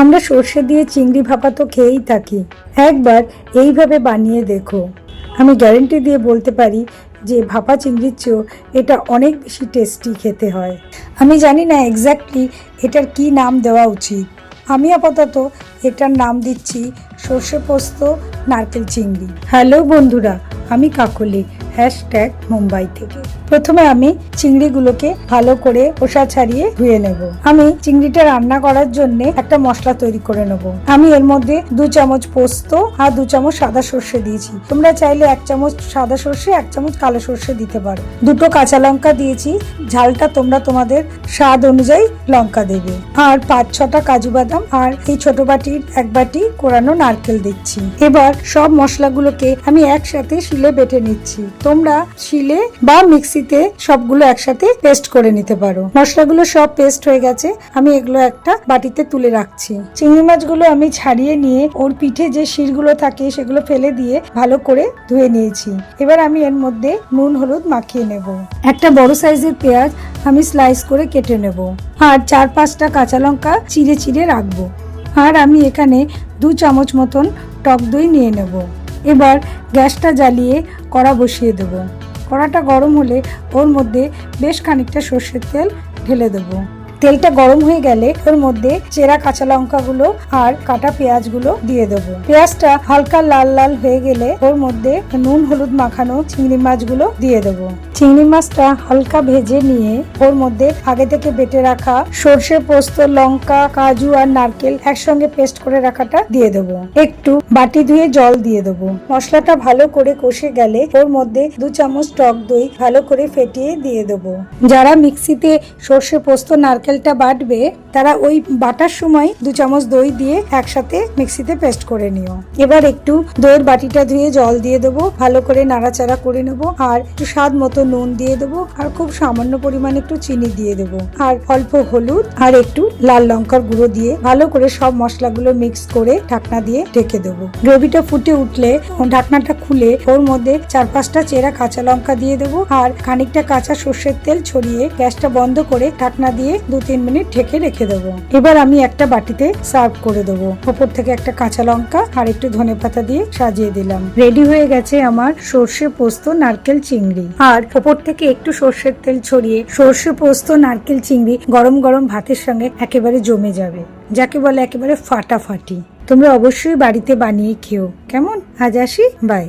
আমরা সর্ষে দিয়ে চিংড়ি ভাপা তো খেয়েই থাকি, একবার এইভাবে বানিয়ে দেখো। আমি গ্যারেন্টি দিয়ে বলতে পারি যে ভাপা চিংড়ির চেয়েও এটা অনেক বেশি টেস্টি খেতে হয়। আমি জানি না এক্স্যাক্টলি এটার কি নাম দেওয়া উচিত। আমি আপাতত এটার নাম দিচ্ছি সর্ষে পোস্ত নারকেল চিংড়ি। হ্যালো বন্ধুরা, আমি কাকলি, #মুম্বাই থেকে। প্রথমে আমি চিংড়িগুলোকে ভালো করে খোসা ছাড়িয়ে ধুয়ে নেব। আমি চিংড়িটা রান্না করার জন্য একটা মশলা তৈরি করে নেব। আমি এর মধ্যে 2 চামচ পোস্ত আর 2 চামচ সাদা সর্ষে দিয়েছি। তোমরা চাইলে 1 চামচ সাদা সর্ষে 1 চামচ কালো সর্ষে দিতে পারো। 2টো কাঁচা লঙ্কা দিয়েছি, ঝালটা তোমরা তোমাদের স্বাদ অনুযায়ী লঙ্কা দেবে। আর 5-6টা কাজু বাদাম আর এই ছোট বাটির 1 বাটি কোরানো নারকেল দিচ্ছি। এবার সব মশলাগুলোকে আমি একসাথে শিলে বেটে নিচ্ছি। তোমরা শিলে বা মিক্সিতে সবগুলো একসাথে পেস্ট করে নিতে পারো। মশলাগুলো সব পেস্ট হয়ে গেছে, আমি এগুলো একটা বাটিতে তুলে রাখছি। চিংড়ি মাছগুলো আমি ছাড়িয়ে নিয়ে ওর পিঠে যে শিরগুলো থাকে সেগুলো ফেলে দিয়ে ভালো করে ধুয়ে নিয়েছি। এবার আমি এর মধ্যে নুন হলুদ মাখিয়ে নেব। একটা বড় সাইজের পেঁয়াজ আমি স্লাইস করে কেটে নেব আর 4-5টা কাঁচা লঙ্কা চিড়ে চিড়ে রাখবো। আর আমি এখানে 2 চামচ মতন টক দই নিয়ে নেব। এবার গ্যাসটা জ্বালিয়ে কড়া বসিয়ে দেব। কড়াটা গরম হলে ওর মধ্যে বেশ খানিকটা সর্ষের তেল ঢেলে দেবো। তেলটা গরম হয়ে গেলে ওর মধ্যে চেরা কাঁচা লঙ্কাগুলো আর কাটা পেঁয়াজগুলো দিয়ে দেবো। পেঁয়াজটা হালকা লাল লাল হয়ে গেলে ওর মধ্যে নুন হলুদ মাখানো চিংড়ি মাছগুলো দিয়ে দেবো। চিংড়ি মাছটা হালকা ভেজে নিয়ে ওর মধ্যে আগে থেকে বেটে রাখা সর্ষে পোস্ত লঙ্কা কাজু আর নারকেল একসঙ্গে পেস্ট করে রাখাটা দিয়ে দেবো। একটু বাটি ধুয়ে জল দিয়ে দেবো। মশলাটা ভালো করে কষে গেলে ওর মধ্যে 2 চামচ টক দই ভালো করে ফেটিয়ে দিয়ে দেবো। যারা মিক্সিতে সর্ষে পোস্ত নারকেলটা বাটবে তারা ওই বাটার সময় 2 চামচ দই দিয়ে একসাথে মিক্সিতে পেস্ট করে নিও। এবার একটু দইয়ের বাটিটা ধুয়ে জল দিয়ে দেবো, ভালো করে নাড়াচাড়া করে নেবো আর একটু স্বাদ মতো নুন দিয়ে দেবো আর খুব সামান্য পরিমাণে একটু চিনি দিয়ে দেবো আর অল্প হলুদ আর একটু লাল লঙ্কার গুঁড়ো দিয়ে ভালো করে সব মশলাগুলো মিক্স করে ঢাকনা দিয়ে ঢেকে দেবো। গ্রেভিটা ফুটে উঠলে ঢাকনাটা খুলে ওর মধ্যে 4-5টা চেরা কাঁচা লঙ্কা দিয়ে দেবো আর খানিকটা কাঁচা সর্ষের তেল ছড়িয়ে গ্যাসটা বন্ধ করে ঢাকনা দিয়ে 2-3 মিনিট ঢেকে রেখে দেবো। এবার আমি একটা বাটিতে সার্ভ করে দেবো। ওপর থেকে একটা কাঁচা লঙ্কা আর একটু ধনেপাতা দিয়ে সাজিয়ে দিলাম। রেডি হয়ে গেছে আমার সর্ষে পোস্ত নারকেল চিংড়ি। আর ওপর থেকে একটু সর্ষের তেল ছড়িয়ে সর্ষে পোস্ত নারকেল চিংড়ি গরম গরম ভাতের সঙ্গে একেবারে জমে যাবে, যাকে বলে একেবারে ফাটাফাটি। তোমরা অবশ্যই বাড়িতে বানিয়ে খেও। কেমন? আজ আসি, বাই।